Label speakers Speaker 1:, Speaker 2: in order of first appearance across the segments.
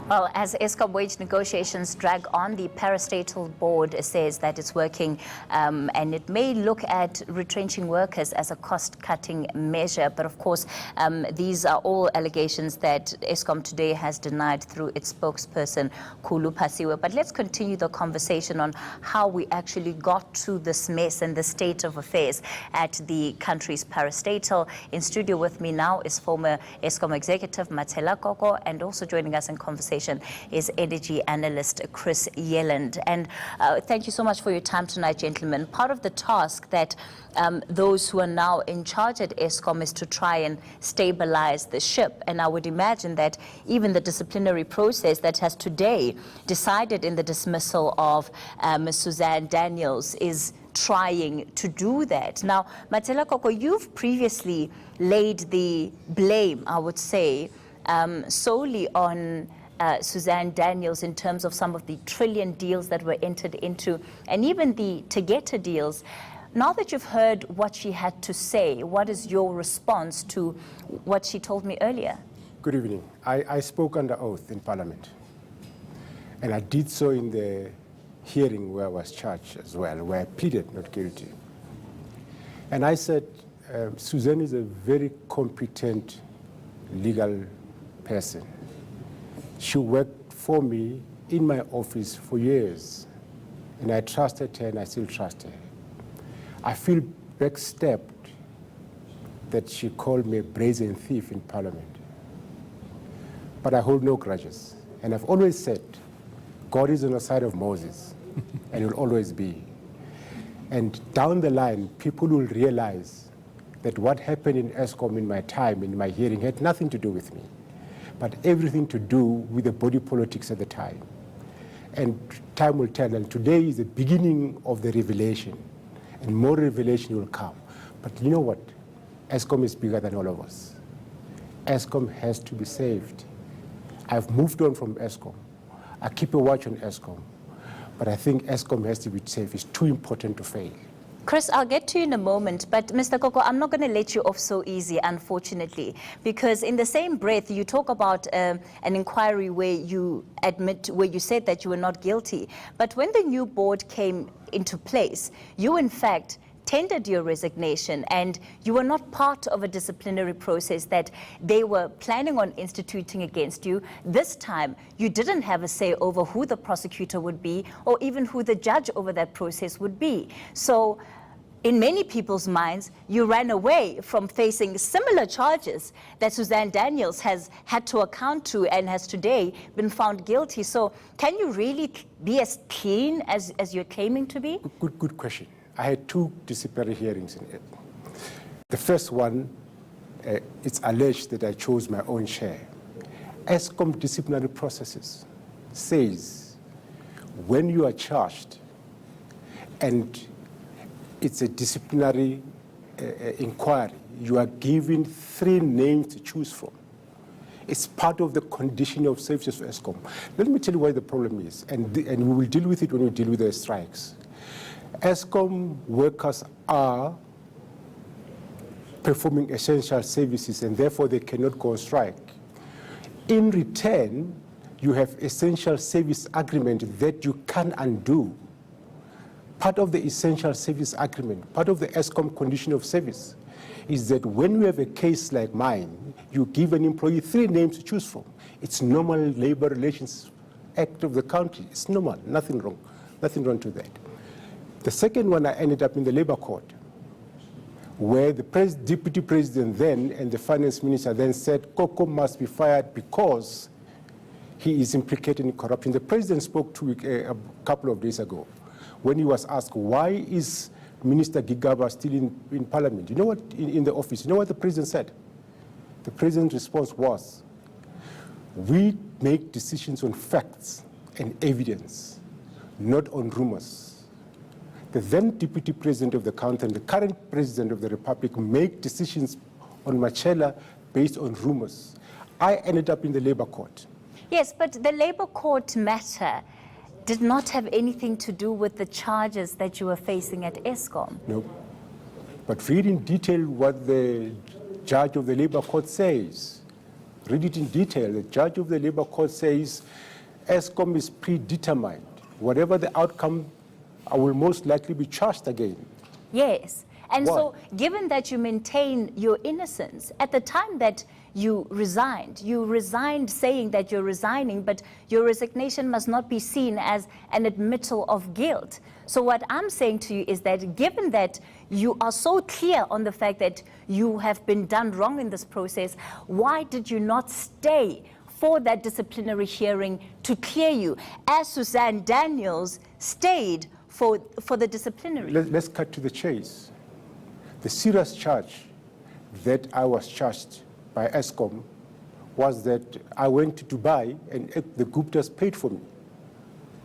Speaker 1: Well, as Eskom wage negotiations drag on, the parastatal board says that it's working and it may look at retrenching workers as a cost-cutting measure. But of course, these are all allegations that Eskom today has denied through its spokesperson, Khulu Phasiwe. But let's continue the conversation on how we actually got to this mess and the state of affairs at the country's parastatal. In studio with me now is former Eskom executive Matshela Koko, and also joining us in conversation is Energy Analyst Chris Yelland. And thank you so much for your time tonight, gentlemen. Part of the task that those who are now in charge at Eskom is to try and stabilize the ship. And I would imagine that even the disciplinary process that has today decided in the dismissal of Suzanne Daniels is trying to do that. Now, Matshela Koko, you've previously laid the blame, I would say, solely on Suzanne Daniels in terms of some of the trillion deals that were entered into, and even the Tegeta deals. Now that you've heard what she had to say, what is your response to what she told me earlier?
Speaker 2: Good evening. I spoke under oath in Parliament, and I did so in the hearing where I was charged as well, where I pleaded not guilty. And I said, Suzanne is a very competent legal person. She worked for me in my office for years, and I trusted her and I still trust her. I feel backstabbed that she called me a brazen thief in Parliament. But I hold no grudges. And I've always said, God is on the side of Moses, and will always be. And down the line, people will realize that what happened in Eskom in my time, in my hearing, had nothing to do with me, but everything to do with the body politics at the time. And time will tell, and today is the beginning of the revelation, and more revelation will come. But you know what? Eskom is bigger than all of us. Eskom has to be saved. I've moved on from Eskom. I keep a watch on Eskom, but I think Eskom has to be saved. It's too important to fail.
Speaker 1: Chris, I'll get to you in a moment, but Mr. Koko, I'm not going to let you off so easy, unfortunately, because in the same breath, you talk about an inquiry where you said that you were not guilty. But when the new board came into place, you, in fact, tendered your resignation, and you were not part of a disciplinary process that they were planning on instituting against you. This time, you didn't have a say over who the prosecutor would be or even who the judge over that process would be. So, in many people's minds, you ran away from facing similar charges that Suzanne Daniels has had to account to and has today been found guilty. So, can you really be as clean as you're claiming to be?
Speaker 2: Good question. I had two disciplinary hearings in it. The first one, it's alleged that I chose my own share. Eskom disciplinary processes says when you are charged and it's a disciplinary inquiry, you are given 3 names to choose from. It's part of the condition of safety of Eskom. Let me tell you why the problem is, and we will deal with it when we deal with the strikes. Eskom workers are performing essential services, and therefore they cannot go on strike. In return, you have essential service agreement that you can undo. Part of the essential service agreement, part of the Eskom condition of service, is that when you have a case like mine, you give an employee 3 names to choose from. It's normal labor relations act of the country. It's normal, nothing wrong to that. The second one, I ended up in the labor court, where the deputy president then and the finance minister then said Koko must be fired because he is implicated in corruption. The president spoke a couple of days ago when he was asked, why is Minister Gigaba still in Parliament? You know what, in the office, you know what the president said? The president's response was, we make decisions on facts and evidence, not on rumors. The then deputy president of the country and the current president of the republic make decisions on Matshela based on rumors. I ended up in the labor court.
Speaker 1: Yes, but the labor court matter did not have anything to do with the charges that you were facing at Eskom.
Speaker 2: No. But read in detail what the judge of the labor court says. read it in detail. The judge of the Labour Court says Eskom is predetermined. Whatever the outcome, I will most likely be charged again.
Speaker 1: Yes. And
Speaker 2: Why?
Speaker 1: so, given that you maintain your innocence, at the time that you resigned saying that you're resigning, but your resignation must not be seen as an admittal of guilt. So what I'm saying to you is that given that you are so clear on the fact that you have been done wrong in this process, why did you not stay for that disciplinary hearing to clear you, as Suzanne Daniels stayed for the disciplinary?
Speaker 2: Let's cut to the chase. The serious charge that I was charged by Eskom was that I went to Dubai and the Guptas paid for me.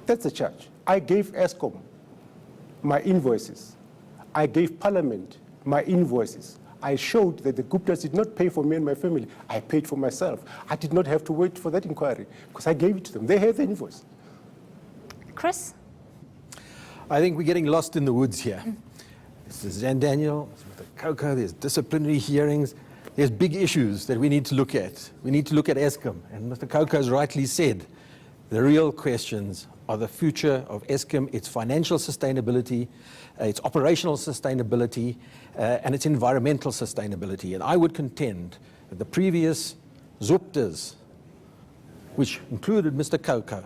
Speaker 2: That's the charge. I gave Eskom my invoices. I gave Parliament my invoices. I showed that the Guptas did not pay for me and my family. I paid for myself. I did not have to wait for that inquiry because I gave it to them. They had the invoice.
Speaker 1: Chris?
Speaker 3: I think we're getting lost in the woods here. This is Jan Daniel, Mr. Koko, there's disciplinary hearings. There's big issues that we need to look at. We need to look at Eskom. And Mr. Koko has rightly said, the real questions are the future of Eskom, its financial sustainability, its operational sustainability, and its environmental sustainability. And I would contend that the previous Zuptas, which included Mr. Koko,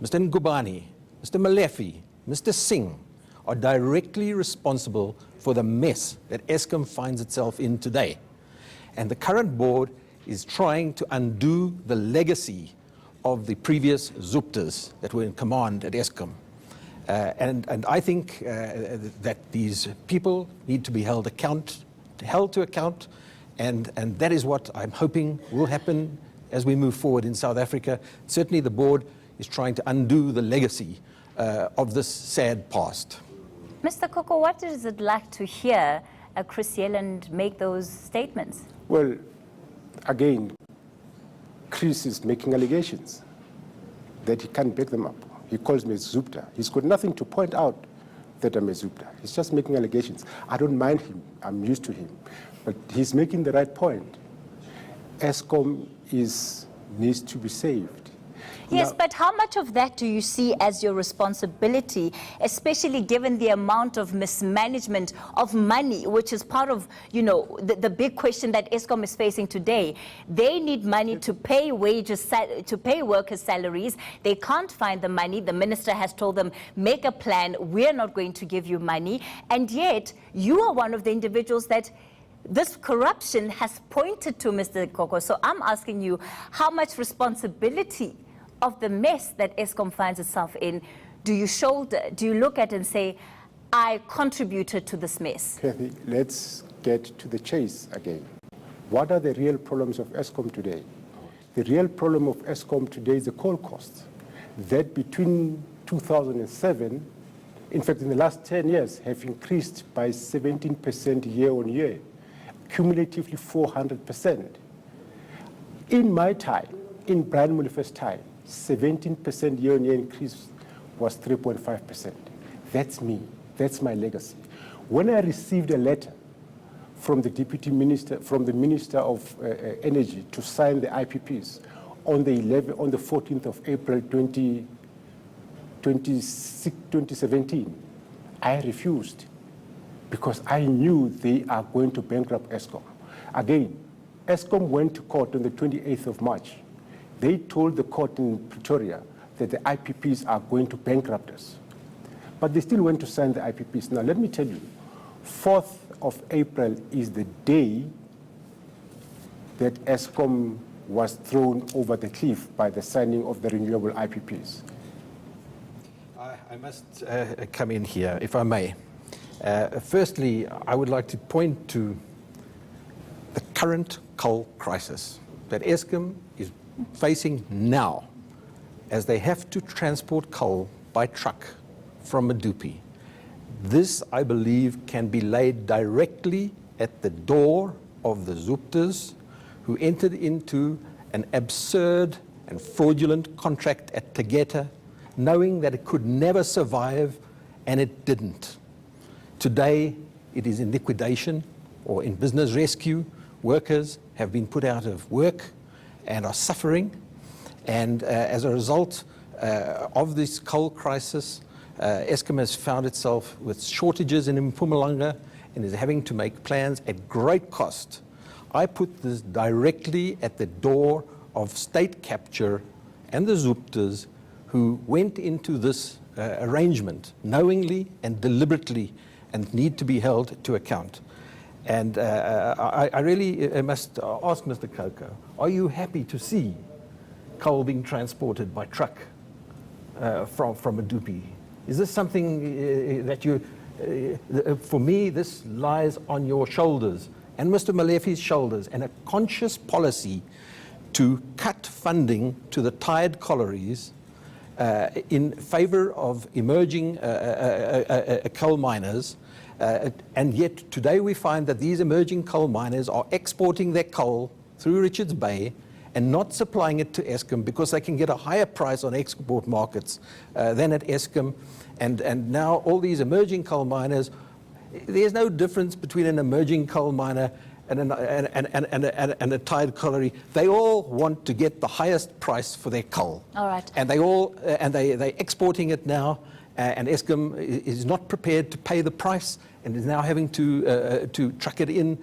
Speaker 3: Mr. Ngubane, Mr. Molefe, Mr. Singh, are directly responsible for the mess that Eskom finds itself in today. And the current board is trying to undo the legacy of the previous Zuptas that were in command at Eskom. And I think that these people need to be held to account, and that is what I'm hoping will happen as we move forward in South Africa. Certainly the board is trying to undo the legacy of this sad past.
Speaker 1: Mr. Koko, what is it like to hear Chris Yelland make those statements?
Speaker 2: Well, again, Chris is making allegations that he can't back them up. He calls me a Zupta. He's got nothing to point out that I'm a Zupta. He's just making allegations. I don't mind him. I'm used to him. But he's making the right point. Eskom needs to be saved.
Speaker 1: Yes,
Speaker 2: Now,
Speaker 1: but how much of that do you see as your responsibility, especially given the amount of mismanagement of money, which is part of, the big question that Eskom is facing today? They need money to pay wages, to pay workers' salaries. They can't find the money. The minister has told them, make a plan. We're not going to give you money. And yet, you are one of the individuals that this corruption has pointed to, Mr. Koko. So I'm asking you, how much responsibility of the mess that Eskom finds itself in do you shoulder? Do you look at and say, I contributed to this mess?
Speaker 2: Cathy, let's get to the chase again. What are the real problems of Eskom today? The real problem of Eskom today is the coal costs. That between 2007, in fact, in the last 10 years, have increased by 17% year on year, cumulatively 400%. In my time, in Brian Molefe's time, 17% year-on-year increase was 3.5%. That's me. That's my legacy. When I received a letter from the deputy minister, from the Minister of Energy to sign the IPPs on the 14th of April 2017, I refused because I knew they are going to bankrupt Eskom. Again, Eskom went to court on the 28th of March. They told the court in Pretoria that the IPPs are going to bankrupt us. But they still went to sign the IPPs. Now, let me tell you, 4th of April is the day that Eskom was thrown over the cliff by the signing of the renewable IPPs.
Speaker 3: I must come in here, if I may. Firstly, I would like to point to the current coal crisis that Eskom is facing now, as they have to transport coal by truck from Medupi. This, I believe, can be laid directly at the door of the Zuptas, who entered into an absurd and fraudulent contract at Tegeta, knowing that it could never survive, and it didn't. Today, it is in liquidation or in business rescue. Workers have been put out of work, and are suffering. And as a result of this coal crisis, Eskom has found itself with shortages in Mpumalanga and is having to make plans at great cost. I put this directly at the door of state capture and the Zuptas, who went into this arrangement knowingly and deliberately and need to be held to account. And I really must ask Mr. Koko, are you happy to see coal being transported by truck from Medupi? Is this something that you, for me, this lies on your shoulders and Mr. Molefi's shoulders, and a conscious policy to cut funding to the tired collieries in favor of emerging coal miners. And yet today we find that these emerging coal miners are exporting their coal through Richards Bay and not supplying it to Eskom because they can get a higher price on export markets than at Eskom. And now all these emerging coal miners, there's no difference between an emerging coal miner and a tired colliery. They all want to get the highest price for their coal.
Speaker 1: All right.
Speaker 3: And they're exporting it now, and Eskom is not prepared to pay the price and is now having to truck it in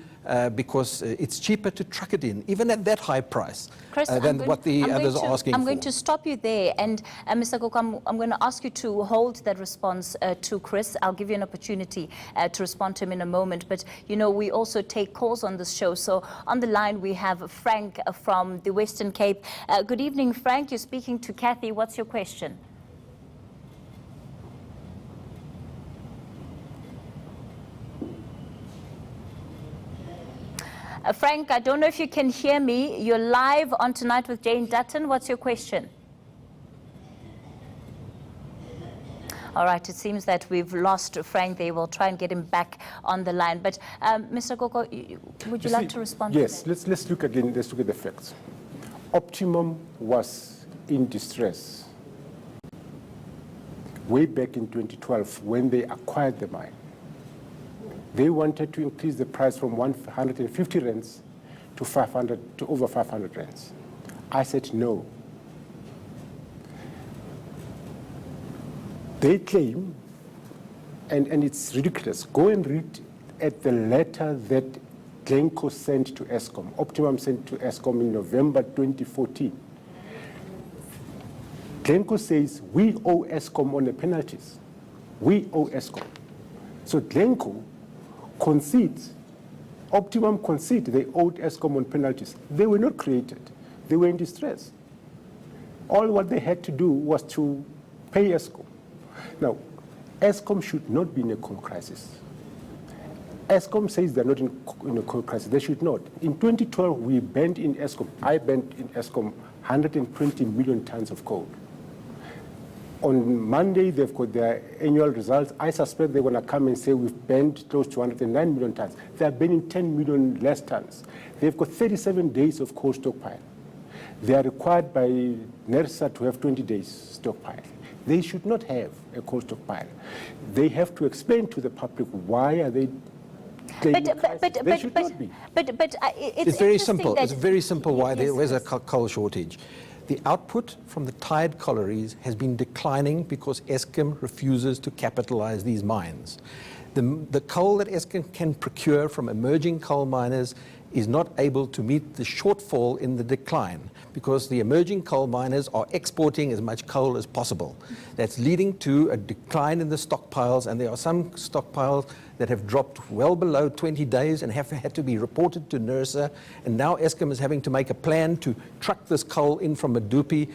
Speaker 3: because it's cheaper to truck it in, even at that high price,
Speaker 1: Chris,
Speaker 3: than what the others are asking for.
Speaker 1: I'm going to stop you there. And Mr. Koko, I'm going to ask you to hold that response to Chris. I'll give you an opportunity to respond to him in a moment. But, you know, we also take calls on this show. So on the line, we have Frank from the Western Cape. Good evening, Frank. You're speaking to Cathy. What's your question? Frank, I don't know if you can hear me. You're live on Tonight with Jane Dutton. What's your question? All right, it seems that we've lost Frank there. We'll try and get him back on the line. But Mr. Koko, would you like to respond?
Speaker 2: Yes, let's look again. Let's look at the facts. Optimum was in distress way back in 2012 when they acquired the mine. They wanted to increase the price from 150 rands to 500 to over 500 rands. I said no. They claim, and it's ridiculous, go and read at the letter that Glencore sent to Eskom, Optimum sent to Eskom in November 2014. Glencore says, we owe Eskom on the penalties. We owe Eskom. So Glencore concedes, Optimum concede they owed Eskom on penalties. They were not created. They were in distress. All what they had to do was to pay Eskom. Now, Eskom should not be in a coal crisis. Eskom says they're not in a coal crisis. They should not. In 2012, we banned in Eskom, I banned in Eskom 120 million tons of coal. On Monday, they've got their annual results. I suspect they're going to come and say we've banned close to 109 million tons. They're banning 10 million less tons. They've got 37 days of coal stockpile. They are required by NERSA to have 20 days stockpile. They should not have a coal stockpile. They have to explain to the public why are they claiming crisis. They should not be.
Speaker 3: It's very simple. It's very simple why there was a coal shortage. The output from the tired collieries has been declining because Eskom refuses to capitalize these mines. The coal that Eskom can procure from emerging coal miners is not able to meet the shortfall in the decline because the emerging coal miners are exporting as much coal as possible. That's leading to a decline in the stockpiles, and there are some stockpiles that have dropped well below 20 days and have had to be reported to NERSA, and now Eskom is having to make a plan to truck this coal in from Medupi.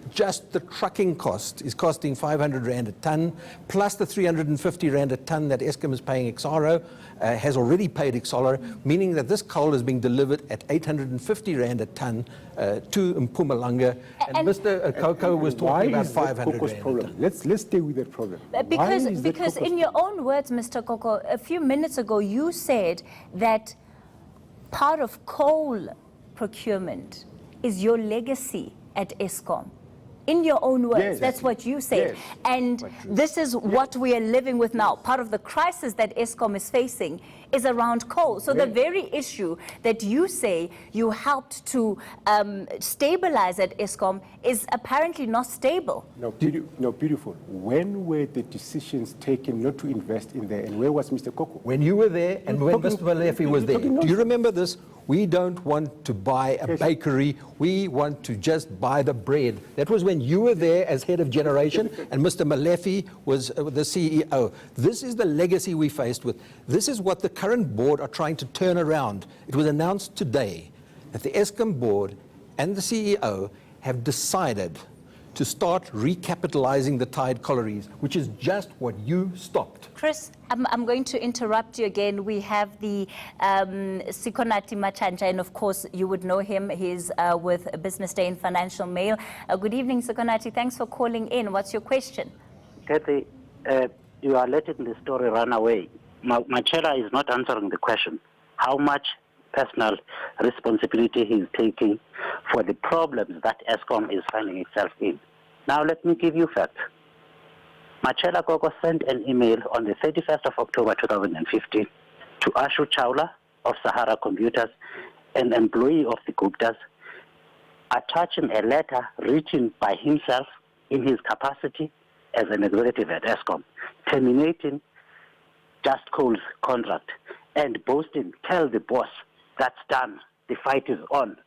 Speaker 3: Just the trucking cost is costing 500 Rand a tonne, plus the 350 Rand a tonne that Eskom is paying Exxaro, has already paid Exxaro, meaning that this coal is being delivered at 850 Rand a tonne to Mpumalanga. And Mr. Koko was talking about 500 Rand a tonne.
Speaker 2: Let's stay with that problem.
Speaker 1: Because in your own words, Mr. Koko, a few minutes ago, you said that part of coal procurement is your legacy at Eskom. In your own words,
Speaker 2: Yes.
Speaker 1: that's what you said.
Speaker 2: Yes.
Speaker 1: And this is what we are living with now. Part of the crisis that Eskom is facing is around coal. So the very issue that you say you helped to stabilize at Eskom is apparently not stable.
Speaker 2: No, beautiful. When were the decisions taken not to invest in there, and where was Mr. Koko?
Speaker 3: When you were there and when Mr. Mohlahlana was there. Do you remember this? We don't want to buy a bakery. We want to just buy the bread. That was when you were there as head of generation and Mr. Mohlahlana was the CEO. This is the legacy we faced with. This is what the current board are trying to turn around. It was announced today that the Eskom board and the CEO have decided to start recapitalizing the tied collieries, which is just what you stopped.
Speaker 1: Chris, I'm going to interrupt you again. We have the Sikonati Machanja, and of course you would know him. He's with Business Day and Financial Mail. Good evening, Sikonati. Thanks for calling in. What's your question?
Speaker 4: Cathy, you are letting the story run away. Matshela is not answering the question. How much personal responsibility he is taking for the problems that Eskom is finding itself in. Now let me give you facts. Matshela Koko sent an email on the 31st of October 2015 to Ashu Chawla of Sahara Computers, an employee of the Guptas, attaching a letter written by himself in his capacity as an executive at Eskom, terminating Just Coal's contract and boasting, tell the boss, that's done, the fight is on.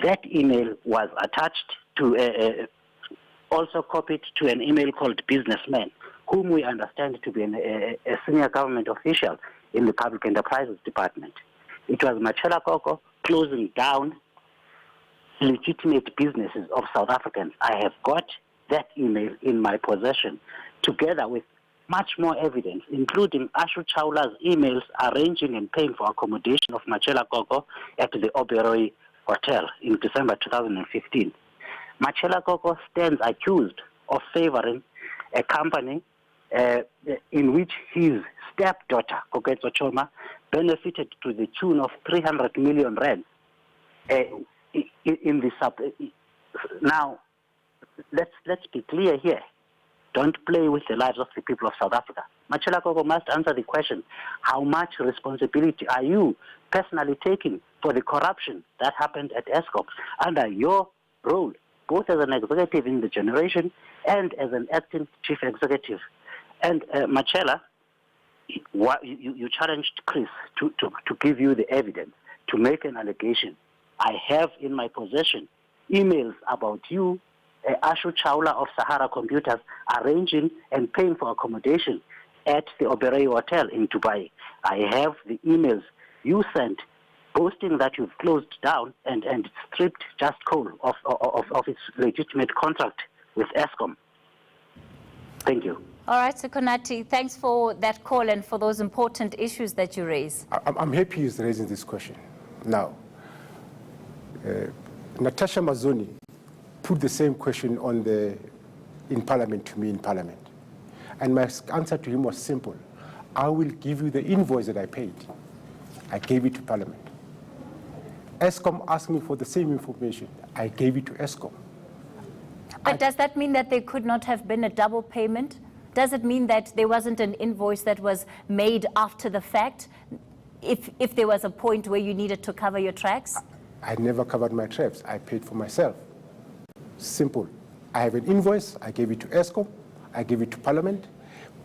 Speaker 4: That email was attached to, also copied to an email called Businessman, whom we understand to be a senior government official in the Public Enterprises Department. It was Matshela Koko closing down legitimate businesses of South Africans. I have got that email in my possession, together with much more evidence, including Ashu Chawla's emails arranging and paying for accommodation of Matshela Koko at the Oberoi Hotel in December 2015. Matshela Koko stands accused of favoring a company in which his stepdaughter, Koketso Choma, benefited to the tune of 300 million rand in the sub. Now, let's be clear here. Don't play with the lives of the people of South Africa. Matshela Koko must answer the question, how much responsibility are you personally taking for the corruption that happened at Eskom under your role, both as an executive in the generation and as an acting chief executive? And Matshela, you challenged Chris to give you the evidence, to make an allegation. I have in my possession emails about you, Ashu Chawla of Sahara Computers, arranging and paying for accommodation at the Oberoi Hotel in Dubai. I have the emails you sent boasting that you've closed down and stripped Just Coal of its legitimate contract with Eskom. Thank you.
Speaker 1: All right, Sikonati, thanks for that call and for those important issues that you raise.
Speaker 2: I'm happy he's raising this question. Now, Natasha Mazzoni put the same question in Parliament to me in Parliament. And my answer to him was simple. I will give you the invoice that I paid. I gave it to Parliament. Eskom asked me for the same information. I gave it to Eskom.
Speaker 1: But does that mean that there could not have been a double payment? Does it mean that there wasn't an invoice that was made after the fact, if there was a point where you needed to cover your tracks?
Speaker 2: I never covered my tracks. I paid for myself. Simple. I have an invoice. I gave it to Eskom. I gave it to Parliament.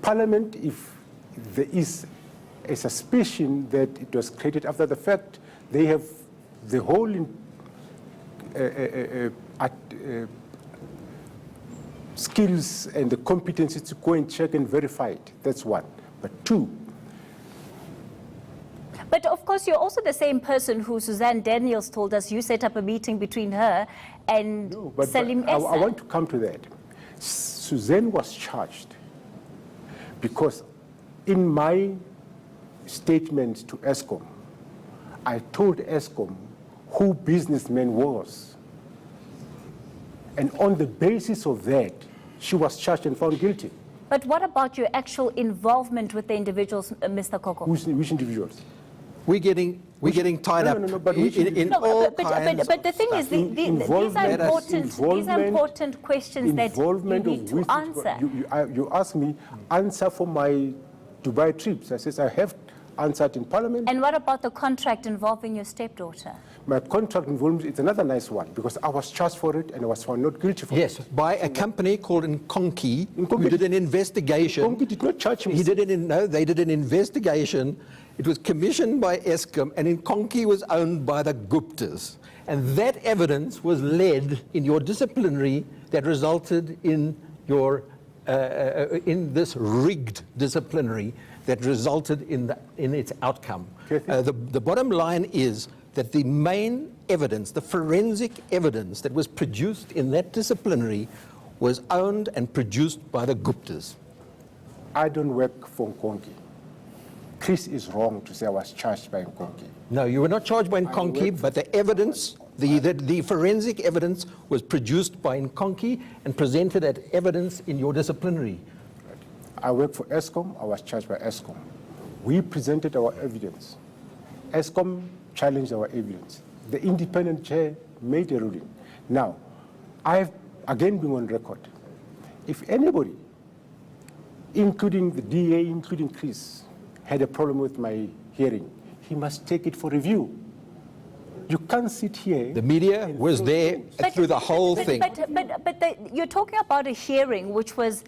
Speaker 2: Parliament, if there is a suspicion that it was created after the fact, they have the whole skills and the competency to go and check and verify it. That's one. But two.
Speaker 1: But of course, you're also the same person who Suzanne Daniels told us you set up a meeting between her and Salim Essa.
Speaker 2: I want to come to that. Suzanne was charged because in my statement to Eskom, I told Eskom who businessman was. And on the basis of that, she was charged and found guilty.
Speaker 1: But what about your actual involvement with the individuals, Mr. Koko?
Speaker 2: Which individuals?
Speaker 3: We're getting tied
Speaker 2: No,
Speaker 3: up
Speaker 2: no, no, but
Speaker 3: in all kinds.
Speaker 1: But the thing is, these are important questions that you need to answer.
Speaker 2: You ask me, answer for my Dubai trips. I says, I have answered in Parliament.
Speaker 1: And what about the contract involving your stepdaughter?
Speaker 2: My contract involved, it's another nice one, because I was charged for it and I was found not guilty for it.
Speaker 3: Yes, by a company called Nkonki, who did an investigation.
Speaker 2: Nkonki did not charge me.
Speaker 3: They did an investigation. It was commissioned by Eskom, and Nkonki was owned by the Guptas. And that evidence was led in your disciplinary that resulted in your in this rigged disciplinary that resulted in its outcome. The bottom line is that the main evidence, the forensic evidence that was produced in that disciplinary was owned and produced by the Guptas.
Speaker 2: I don't work for Nkonki. Chris is wrong to say I was charged by Nkonki.
Speaker 3: No, you were not charged by Nkonki, but the evidence, the forensic evidence was produced by Nkonki and presented as evidence in your disciplinary.
Speaker 2: I work for Eskom. I was charged by Eskom. We presented our evidence. Eskom challenged our evidence. The independent chair made a ruling. Now, I've again been on record. If anybody, including the DA, including Chris, had a problem with my hearing, he must take it for review. You can't sit here.
Speaker 3: The media was there through the whole thing.
Speaker 1: But you're talking about a hearing which was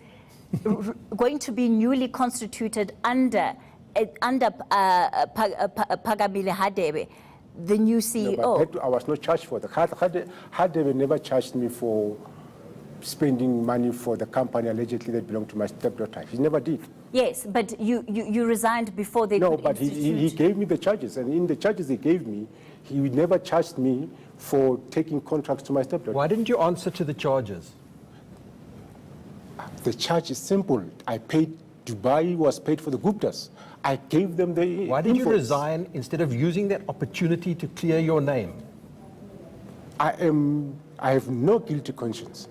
Speaker 1: going to be newly constituted under Pagamile Hadebe, the new CEO.
Speaker 2: No, but I was not charged for that. Hadebe never charged me for spending money for the company allegedly that belonged to my stepdaughter. He never did.
Speaker 1: Yes, but you resigned before they
Speaker 2: No,
Speaker 1: could
Speaker 2: but he gave me the charges, and in the charges he gave me, he never charged me for taking contracts to my stepdaughter.
Speaker 3: Why didn't you answer to the charges?
Speaker 2: The charge is simple. I paid, Dubai was paid for the Guptas. I gave them the
Speaker 3: Why did you
Speaker 2: invoice.
Speaker 3: resign instead of using that opportunity to clear your name?
Speaker 2: I have no guilty conscience.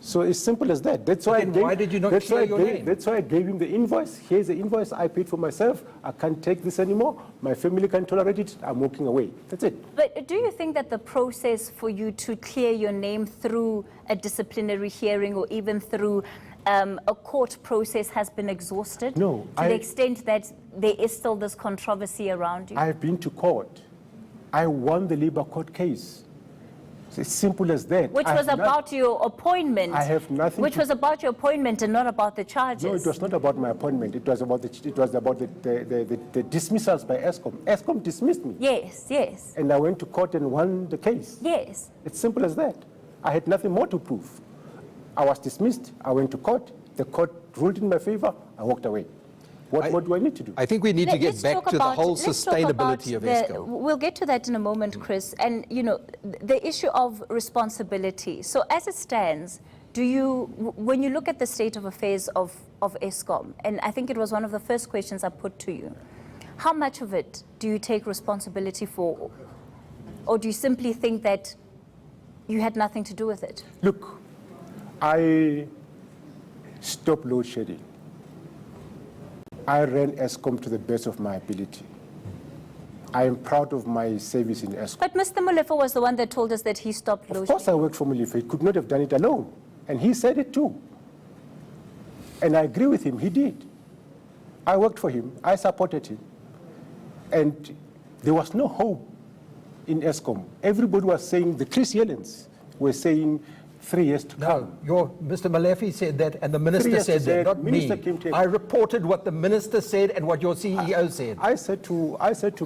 Speaker 2: So it's simple as that. That's why.
Speaker 3: Why did you not clear your name?
Speaker 2: That's why I gave him the invoice. Here's the invoice I paid for myself. I can't take this anymore. My family can't tolerate it. I'm walking away. That's it.
Speaker 1: But do you think that the process for you to clear your name through a disciplinary hearing or even through a court process has been exhausted?
Speaker 2: No.
Speaker 1: To the extent that there is still this controversy around you?
Speaker 2: I've been to court. I won the Labour Court case. It's as simple as that.
Speaker 1: Which was about your appointment.
Speaker 2: I have nothing.
Speaker 1: Which was about your appointment and not about the charges.
Speaker 2: No, it was not about my appointment. It was about the dismissals by Eskom. Eskom dismissed me.
Speaker 1: Yes, yes.
Speaker 2: And I went to court and won the case.
Speaker 1: Yes.
Speaker 2: It's simple as that. I had nothing more to prove. I was dismissed. I went to court. The court ruled in my favor. I walked away. What do I need to do?
Speaker 3: I think we need to get back to the whole sustainability of Eskom.
Speaker 1: We'll get to that in a moment, Chris. And, you know, the issue of responsibility. So as it stands, when you look at the state of affairs of Eskom, and I think it was one of the first questions I put to you, how much of it do you take responsibility for? Or do you simply think that you had nothing to do with it?
Speaker 2: Look, I stopped load shedding. I ran Eskom to the best of my ability. I am proud of my service in Eskom.
Speaker 1: But Mr. Molefe was the one that told us that he stopped load shedding.
Speaker 2: Of course I worked for Molefe. He could not have done it alone. And he said it too. And I agree with him. He did. I worked for him. I supported him. And there was no hope in Eskom. Everybody was saying, the Chris Yellands were saying, 3 years to come.
Speaker 3: No, Mr. Molefe said that, and the minister said that, not me. I reported what the minister said and what your CEO said.
Speaker 2: I said to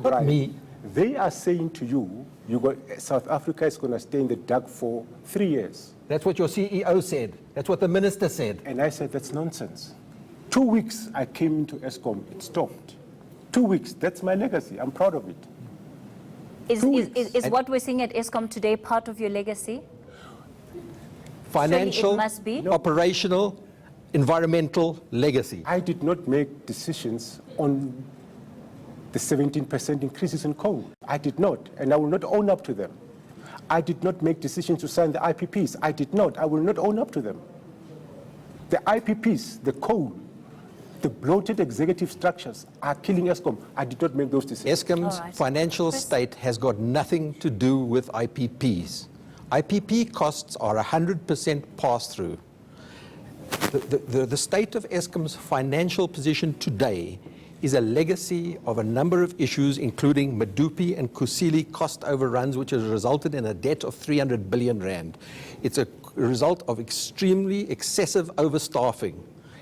Speaker 2: Brian,
Speaker 3: me.
Speaker 2: They are saying to you, South Africa is going to stay in the dark for 3 years.
Speaker 3: That's what your CEO said. That's what the minister said.
Speaker 2: And I said, that's nonsense. 2 weeks I came into Eskom, it stopped. 2 weeks, that's my legacy. I'm proud of it.
Speaker 1: Is what we're seeing at Eskom today part of your legacy?
Speaker 3: Financial,
Speaker 1: it must be.
Speaker 3: operational, environmental legacy.
Speaker 2: I did not make decisions on the 17% increases in coal. I did not, and I will not own up to them. I did not make decisions to sign the IPPs. I did not. I will not own up to them. The IPPs, the coal, The bloated executive structures are killing Eskom. I did not make those decisions.
Speaker 3: Eskom's
Speaker 1: All right.
Speaker 3: financial state has got nothing to do with IPPs. IPP costs are 100% pass-through. The state of Eskom's financial position today is a legacy of a number of issues, including Medupi and Kusile cost overruns, which has resulted in a debt of 300 billion rand. It's a result of extremely excessive overstaffing.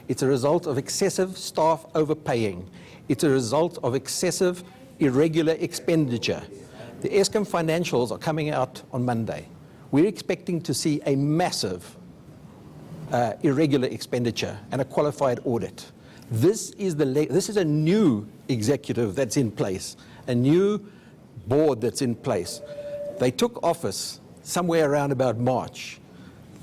Speaker 3: It's a result of excessive staff overpaying. It's a result of excessive irregular expenditure. The Eskom financials are coming out on Monday. We're expecting to see a massive irregular expenditure and a qualified audit. This is a new executive that's in place, a new board that's in place. They took office somewhere around about March.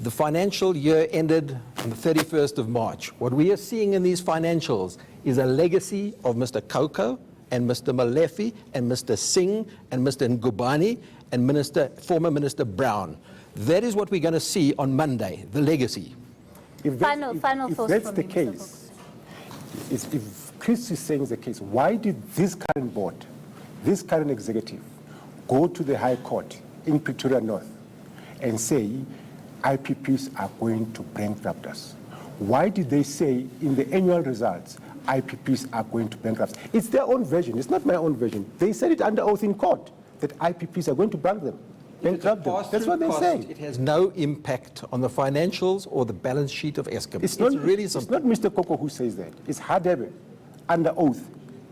Speaker 3: The financial year ended on the 31st of March. What we are seeing in these financials is a legacy of Mr. Koko and Mr. Molefe and Mr. Singh and Mr. Ngubane and former Minister Brown. That is what we're going to see on Monday, the legacy.
Speaker 2: If
Speaker 1: Final thoughts
Speaker 2: that's
Speaker 1: from
Speaker 2: the
Speaker 1: you, Mr.
Speaker 2: case, if Chris is saying the case, why did this current board, this current executive, go to the High Court in Pretoria North and say IPPs are going to bankrupt us? Why did they say in the annual results IPPs are going to bankrupt us? It's their own version. It's not my own version. They said it under oath in court that IPPs are going to bankrupt them. That's what they say.
Speaker 3: It has no impact on the financials or the balance sheet of Eskom.
Speaker 2: It's not
Speaker 3: really simple.
Speaker 2: It's not Mr. Koko who says that. It's Hadebe under oath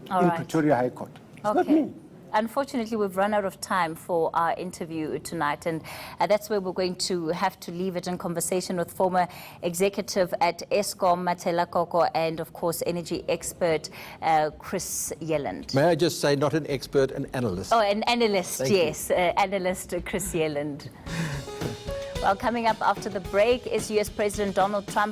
Speaker 2: in Pretoria High Court. It's not me.
Speaker 1: Unfortunately, we've run out of time for our interview tonight, and that's where we're going to have to leave it in conversation with former executive at Eskom, Matshela Koko, and of course, energy expert Chris Yelland.
Speaker 3: May I just say, not an expert, an analyst.
Speaker 1: Oh, an analyst,
Speaker 3: Thank
Speaker 1: yes, analyst Chris Yelland. Well, coming up after the break is US President Donald Trump